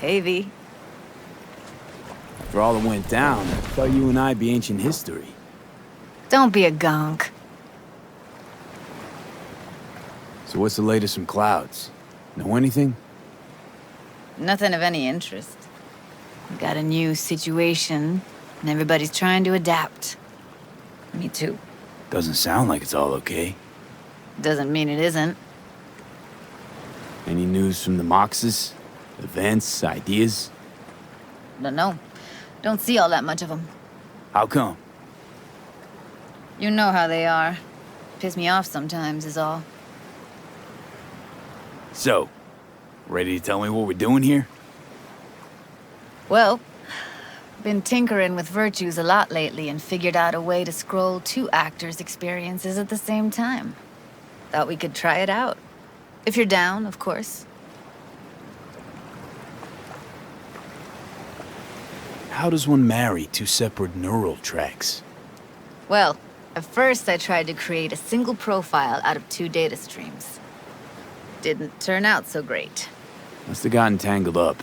Hey, V. For all that went down, I thought you and I'd be ancient history. Don't be a gonk. So what's the latest from Clouds? Know anything? Nothing of any interest. We got a new situation, and everybody's trying to adapt. Me too. Doesn't sound like it's all okay. Doesn't mean it isn't. Any news from the Moxes? Events, ideas? Don't know. Don't see all that much of them. How come? You know how they are. Piss me off sometimes is all. So, ready to tell me what we're doing here? Well, been tinkering with virtues a lot lately and figured out a way to scroll two actors' experiences at the same time. Thought we could try it out. If you're down, of course. How does one marry two separate neural tracks? Well, at first I tried to create a single profile out of two data streams. Didn't turn out so great. Must have gotten tangled up.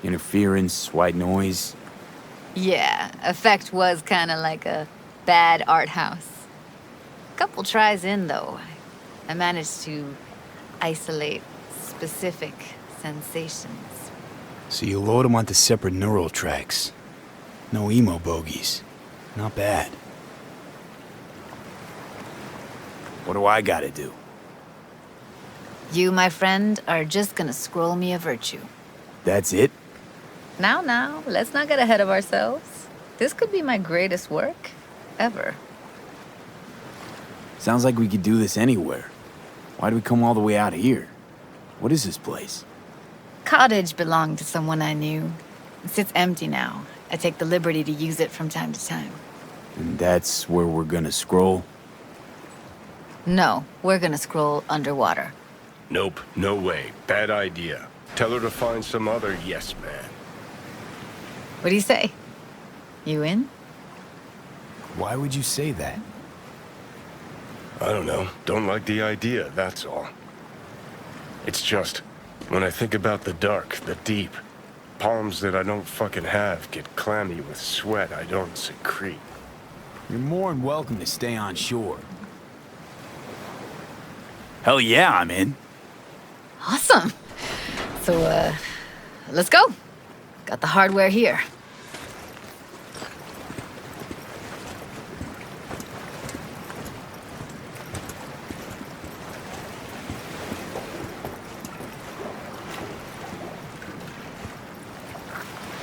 Interference, white noise. Yeah, effect was kinda like a bad art house. Couple tries in, though, I managed to isolate specific sensations. So you load them onto separate neural tracks. No emo bogies. Not bad. What do I gotta do? You, my friend, are just gonna scroll me a virtue. That's it? Now, let's not get ahead of ourselves. This could be my greatest work ever. Sounds like we could do this anywhere. Why'd we come all the way out here? What is this place? Cottage belonged to someone I knew. It sits empty now. I take the liberty to use it from time to time. And that's where we're gonna scroll? No, we're gonna scroll underwater. Nope, no way. Bad idea. Tell her to find some other yes man. What do you say? You in? Why would you say that? I don't know. Don't like the idea, that's all. It's just, when I think about the dark, the deep, palms that I don't fucking have get clammy with sweat I don't secrete. You're more than welcome to stay on shore. Hell yeah, I'm in. Awesome. So, let's go. Got the hardware here.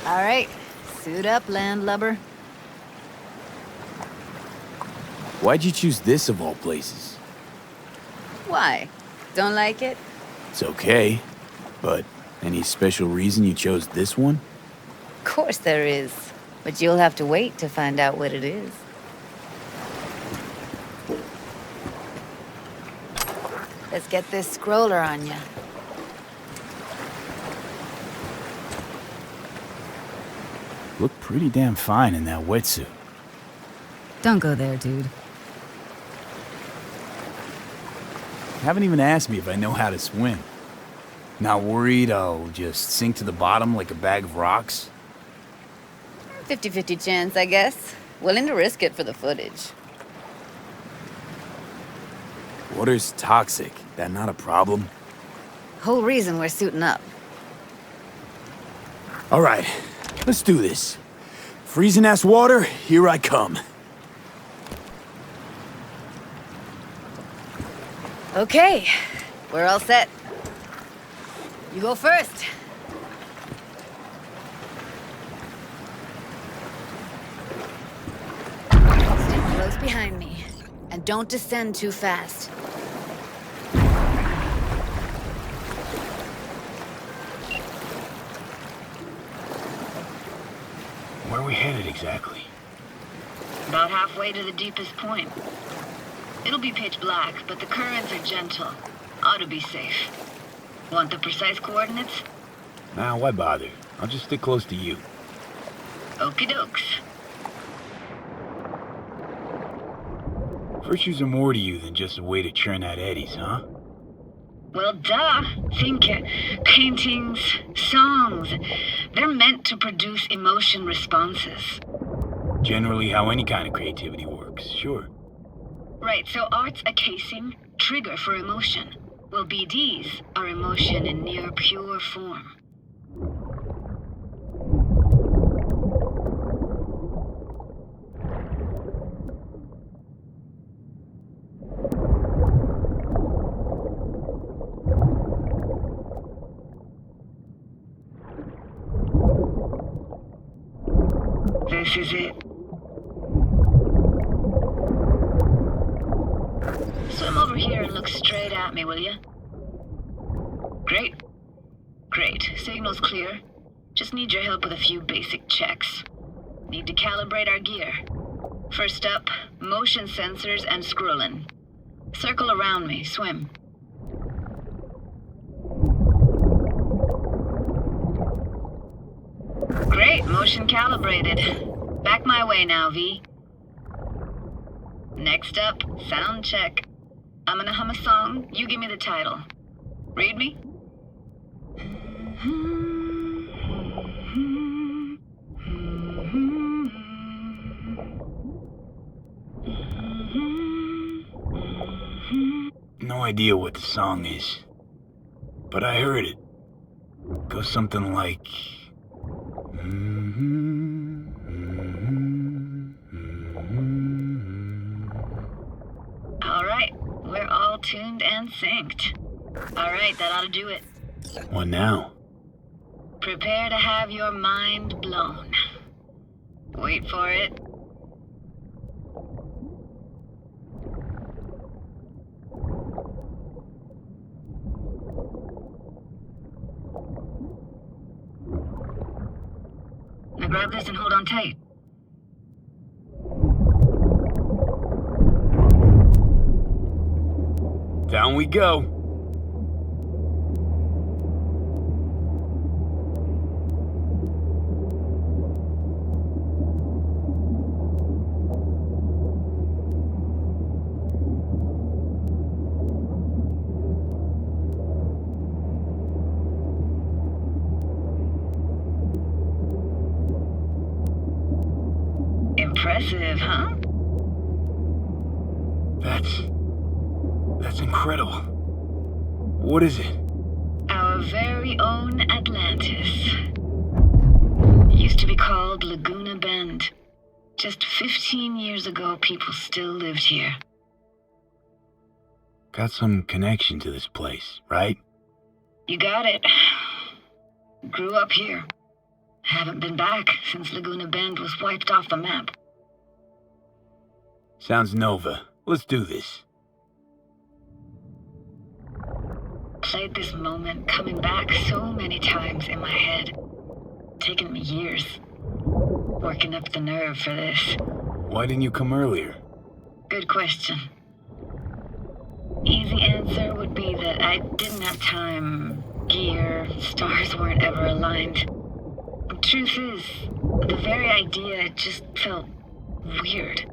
All right, suit up, landlubber. Why'd you choose this of all places? Why? Don't like it? It's okay, but any special reason you chose this one? Of course there is, but you'll have to wait to find out what it is. Let's get this scroller on ya. Look pretty damn fine in that wetsuit. Don't go there, dude. You haven't even asked me if I know how to swim. Not worried I'll just sink to the bottom like a bag of rocks? 50-50 chance, I guess. Willing to risk it for the footage. Water's toxic. That not a problem? Whole reason we're suiting up. All right, let's do this. Freezing-ass water, here I come. Okay, we're all set. You go first. Stay close behind me, and don't descend too fast. Where are we headed exactly? About halfway to the deepest point. It'll be pitch black, but the currents are gentle. Ought to be safe. Want the precise coordinates? Nah, why bother? I'll just stick close to you. Okie dokes. Virtues are more to you than just a way to churn out eddies, huh? Well, duh. Think paintings, songs. They're meant to produce emotion responses. Generally how any kind of creativity works, sure. Right, so art's a casing, trigger for emotion. Well, BDs are emotion in near pure form. This is it. Swim over here and look straight at me, will you? Great. Great. Signal's clear. Just need your help with a few basic checks. Need to calibrate our gear. First up, motion sensors and scrolling. Circle around me. Swim. Great. Motion calibrated. Back my way now, V. Next up, sound check. I'm gonna hum a song. You give me the title. Read me? No idea what the song is, but I heard it. Goes something like... All right, we're all tuned and synced. All right, that ought to do it. What now? Prepare to have your mind blown. Wait for it. Now grab this and hold on tight. Down we go. Impressive, huh? That's incredible. What is it? Our very own Atlantis. Used to be called Laguna Bend. Just 15 years ago, people still lived here. Got some connection to this place, right? You got it. Grew up here. Haven't been back since Laguna Bend was wiped off the map. Sounds Nova. Let's do this. Played this moment coming back so many times in my head. Taken me years. Working up the nerve for this. Why didn't you come earlier? Good question. Easy answer would be that I didn't have time. Gear, stars weren't ever aligned. Truth is, the very idea just felt weird.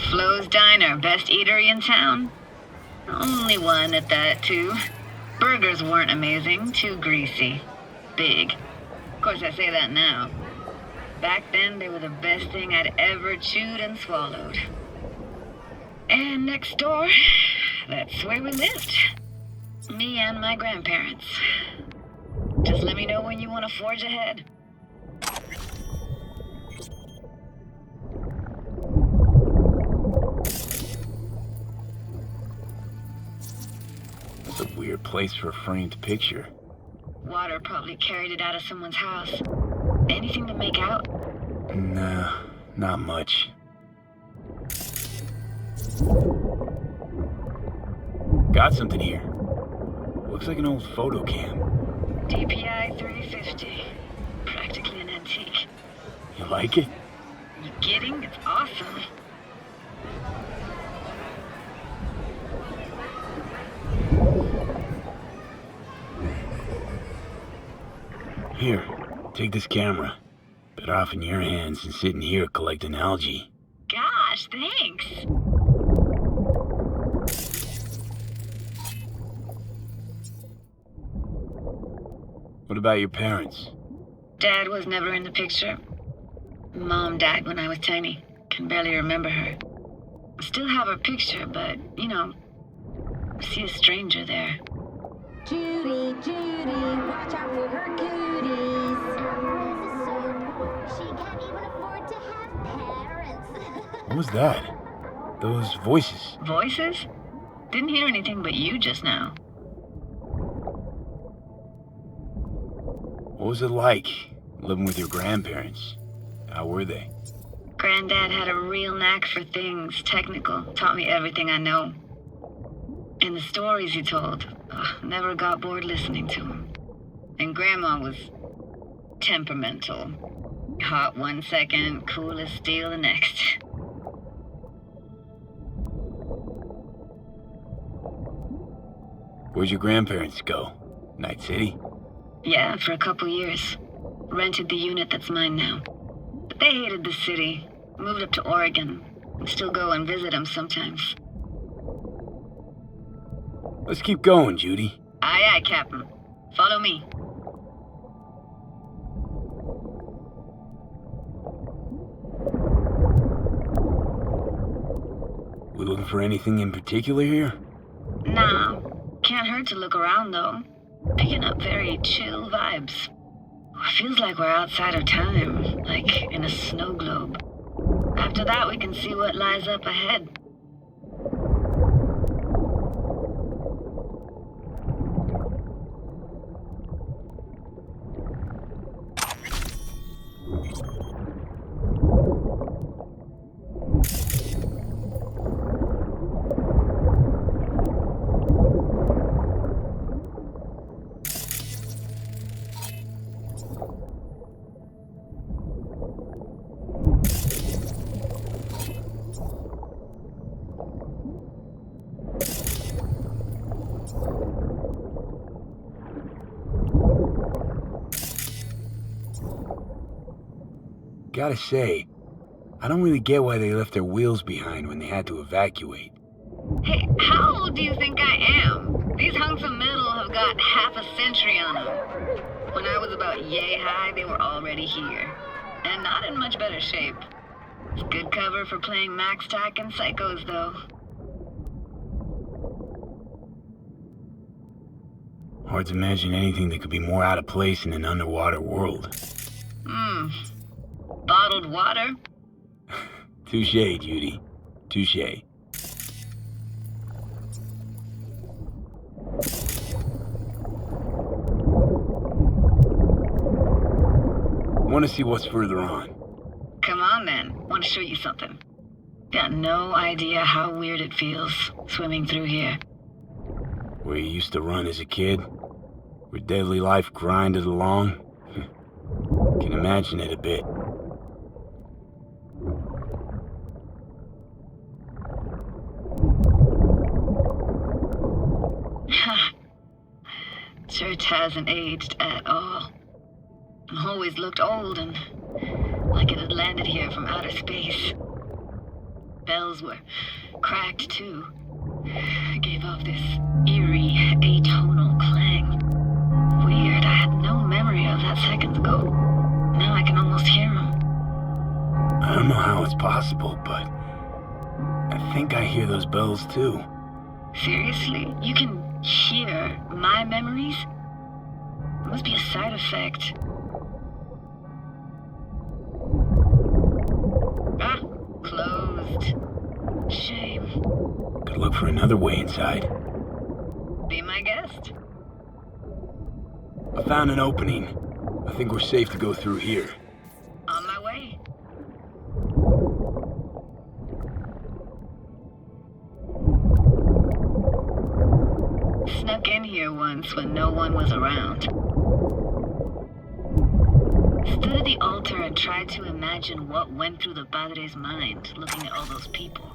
Flo's Diner, best eatery in town. Only one at that, too. Burgers weren't amazing, too greasy. Big. Of course, I say that now. Back then, they were the best thing I'd ever chewed and swallowed. And next door, that's where we lived. Me and my grandparents. Just let me know when you want to forge ahead. That's a weird place for a framed picture. Water probably carried it out of someone's house. Anything to make out? Nah, not much. Got something here. Looks like an old photo cam. DPI 350. Practically an antique. You like it? You kidding? It's awesome. Here, take this camera. Better off in your hands than sitting here collecting algae. Gosh, thanks. What about your parents? Dad was never in the picture. Mom died when I was tiny. Can barely remember her. I still have her picture, but, I see a stranger there. Judy, watch out for her cooties. This is so poor. She can't even afford to have parents. What was that? Those voices. Voices? Didn't hear anything but you just now. What was it like, living with your grandparents? How were they? Granddad had a real knack for things technical. Taught me everything I know. And the stories he told, never got bored listening to him. And Grandma was temperamental. Hot 1 second, cool as steel the next. Where'd your grandparents go? Night City? Yeah, for a couple years. Rented the unit that's mine now. But they hated the city. Moved up to Oregon. And still go and visit them sometimes. Let's keep going, Judy. Aye, aye, Captain. Follow me. We looking for anything in particular here? Nah. Can't hurt to look around, though. Picking up very chill vibes. Feels like we're outside of time, like in a snow globe. After that, we can see what lies up ahead. Gotta say, I don't really get why they left their wheels behind when they had to evacuate. Hey, how old do you think I am? These hunks of metal have got half a century on them. When I was about yay high, they were already here. And not in much better shape. It's good cover for playing Max Tack and Psychos, though. Hard to imagine anything that could be more out of place in an underwater world. Bottled water? Touche, Judy. Touche. Want to see what's further on? Come on, then. Want to show you something. Got no idea how weird it feels, swimming through here. Where you used to run as a kid? Where daily life grinded along? Can imagine it a bit. Church hasn't aged at all. Always looked old and like it had landed here from outer space. Bells were cracked too. Gave off this eerie, atonal clang. Weird, I had no memory of that seconds ago. Now I can almost hear them. I don't know how it's possible, but I think I hear those bells too. Seriously? You can hear my memories? It must be a side effect. Ah, closed. Shame. Could look for another way inside. Be my guest. I found an opening. I think we're safe to go through here. On my way. ground. Stood at the altar and tried to imagine what went through the Padre's mind looking at all those people.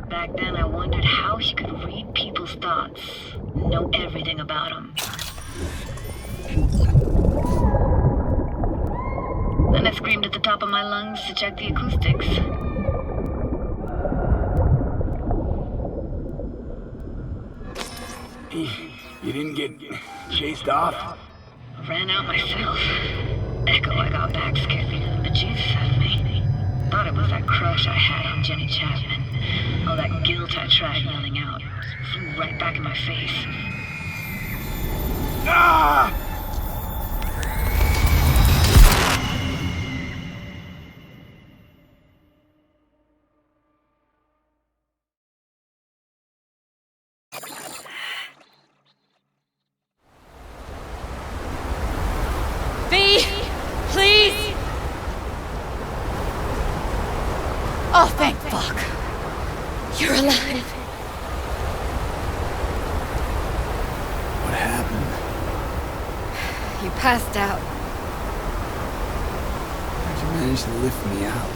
Back then, I wondered how he could read people's thoughts, know everything about them. Then I screamed at the top of my lungs to check the acoustics. You didn't get chased off? Ran out myself. Echo I got back scared the bejesus out of me. Thought it was that crush I had on Jenny Chapman. All that guilt I tried yelling out flew right back in my face. Ah! Please! Oh, thank fuck. You're alive. What happened? You passed out. How'd you manage to lift me out?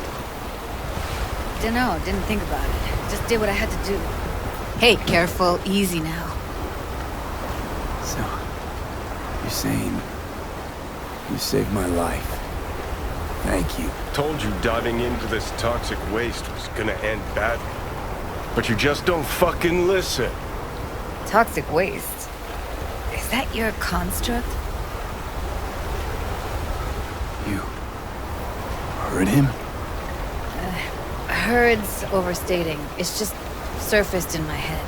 Dunno, didn't think about it. Just did what I had to do. Hey, careful, easy now. So, you're saying you saved my life. Thank you. Told you diving into this toxic waste was gonna end badly. But you just don't fucking listen. Toxic waste. Is that your construct? You heard him? Heard's overstating. It's just surfaced in my head.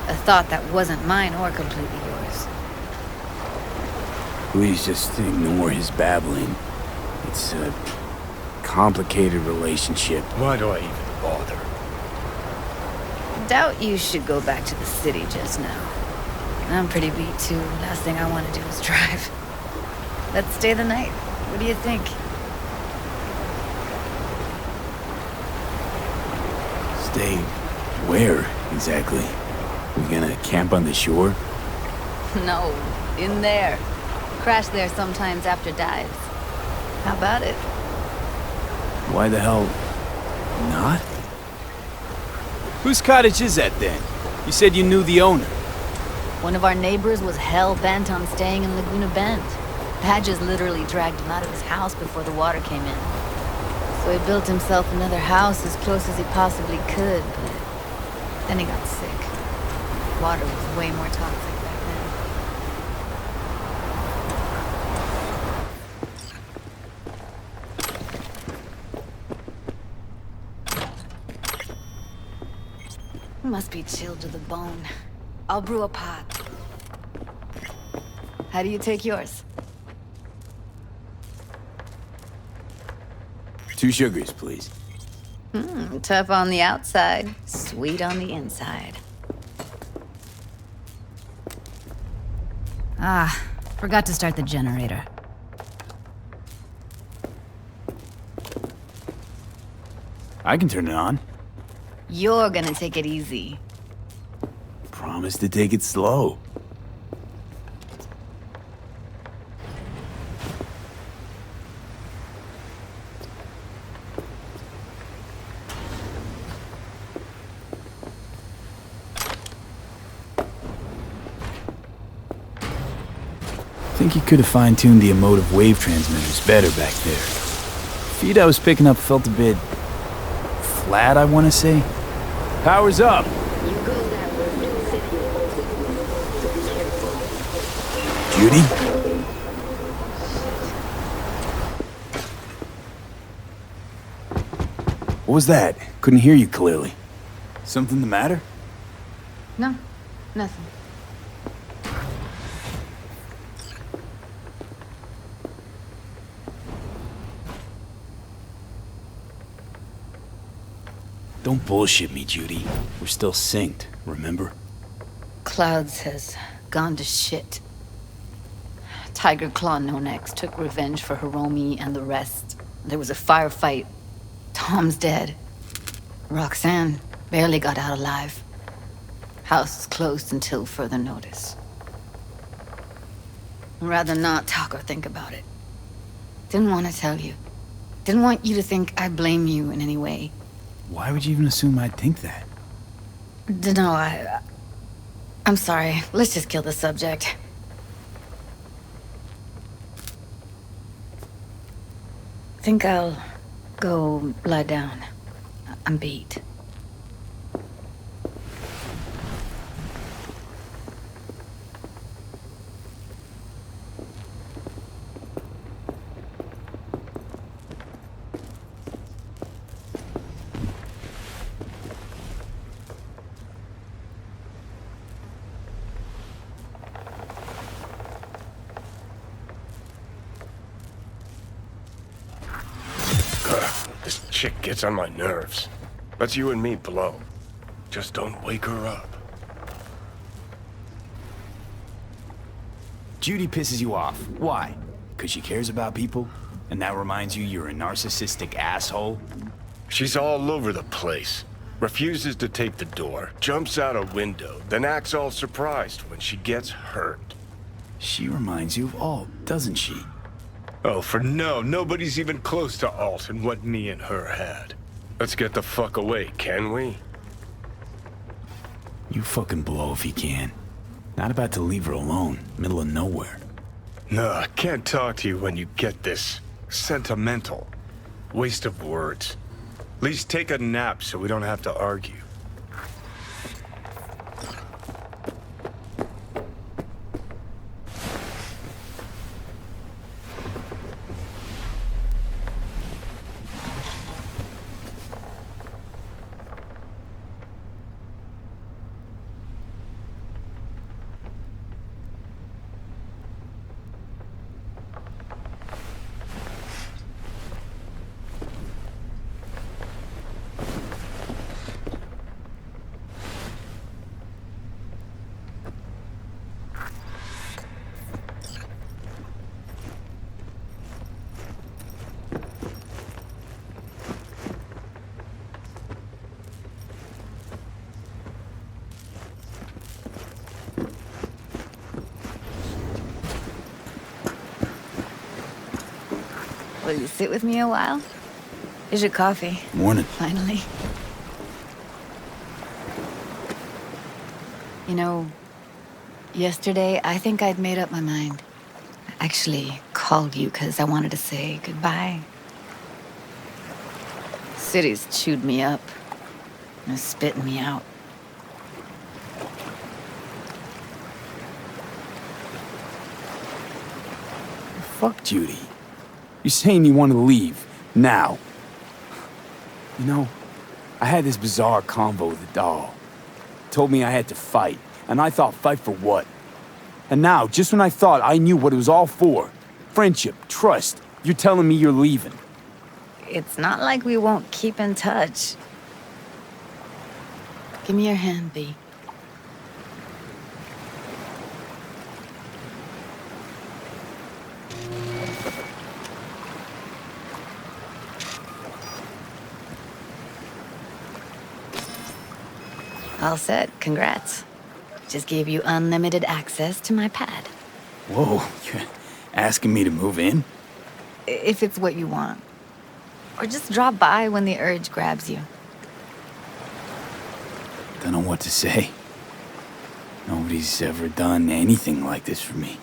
A thought that wasn't mine or completely yours. Please just ignore his babbling. It's a complicated relationship. Why do I even bother? Doubt you should go back to the city just now. I'm pretty beat too. Last thing I want to do is drive. Let's stay the night. What do you think? Stay where, exactly? We gonna camp on the shore? No, in there. Crash there sometimes after dives. How about it? Why the hell not? Whose cottage is that then? You said you knew the owner. One of our neighbors was hell-bent on staying in Laguna Bend. Badges literally dragged him out of his house before the water came in. So he built himself another house as close as he possibly could, but then he got sick. Water was way more toxic back then. Must be chilled to the bone. I'll brew a pot. How do you take yours? 2 sugars, please. Tough on the outside, sweet on the inside. Ah, forgot to start the generator. I can turn it on. You're gonna take it easy. Promise to take it slow. Think you could have fine-tuned the emotive wave transmitters better back there. Feed I was picking up felt a bit flat, I want to say. Power's up. Judy? What was that? Couldn't hear you clearly. Something the matter? No, nothing. Don't bullshit me, Judy. We're still synced, remember? Clouds has gone to shit. Tiger Claw No-Nex took revenge for Hiromi and the rest. There was a firefight. Tom's dead. Roxanne barely got out alive. House is closed until further notice. I'd rather not talk or think about it. Didn't want to tell you. Didn't want you to think I blame you in any way. Why would you even assume I'd think that? Dunno, I'm sorry. Let's just kill the subject. Think I'll go lie down. I'm beat. This chick gets on my nerves. Let's you and me blow. Just don't wake her up. Judy pisses you off. Why? Because she cares about people? And that reminds you you're a narcissistic asshole? She's all over the place. Refuses to take the door, jumps out a window, then acts all surprised when she gets hurt. She reminds you of Alt, doesn't she? Oh, for no, nobody's even close to Alt and what me and her had. Let's get the fuck away, can we? You fucking blow if you can. Not about to leave her alone, middle of nowhere. No, I can't talk to you when you get this sentimental. Waste of words. At least take a nap so we don't have to argue. Will you sit with me a while? Here's your coffee. Morning. Finally. You know, yesterday I think I'd made up my mind. I actually called you because I wanted to say goodbye. City's chewed me up and is spitting me out. Fuck Judy. You're saying you want to leave, now. You know, I had this bizarre convo with the doll. Told me I had to fight, and I thought, fight for what? And now, just when I thought I knew what it was all for, friendship, trust, you're telling me you're leaving. It's not like we won't keep in touch. Give me your hand, B. All set. Congrats. Just gave you unlimited access to my pad. Whoa, you're asking me to move in? If it's what you want. Or just drop by when the urge grabs you. Don't know what to say. Nobody's ever done anything like this for me.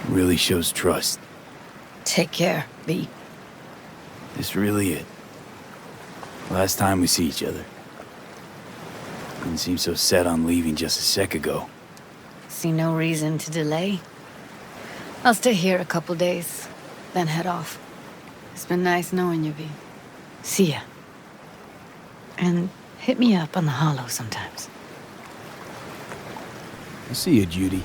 Really shows trust. Take care, B. This really it. Last time we see each other. Didn't seem so set on leaving just a sec ago. See no reason to delay. I'll stay here a couple days, then head off. It's been nice knowing you, V. See ya. And hit me up on the holo sometimes. I'll see you, Judy.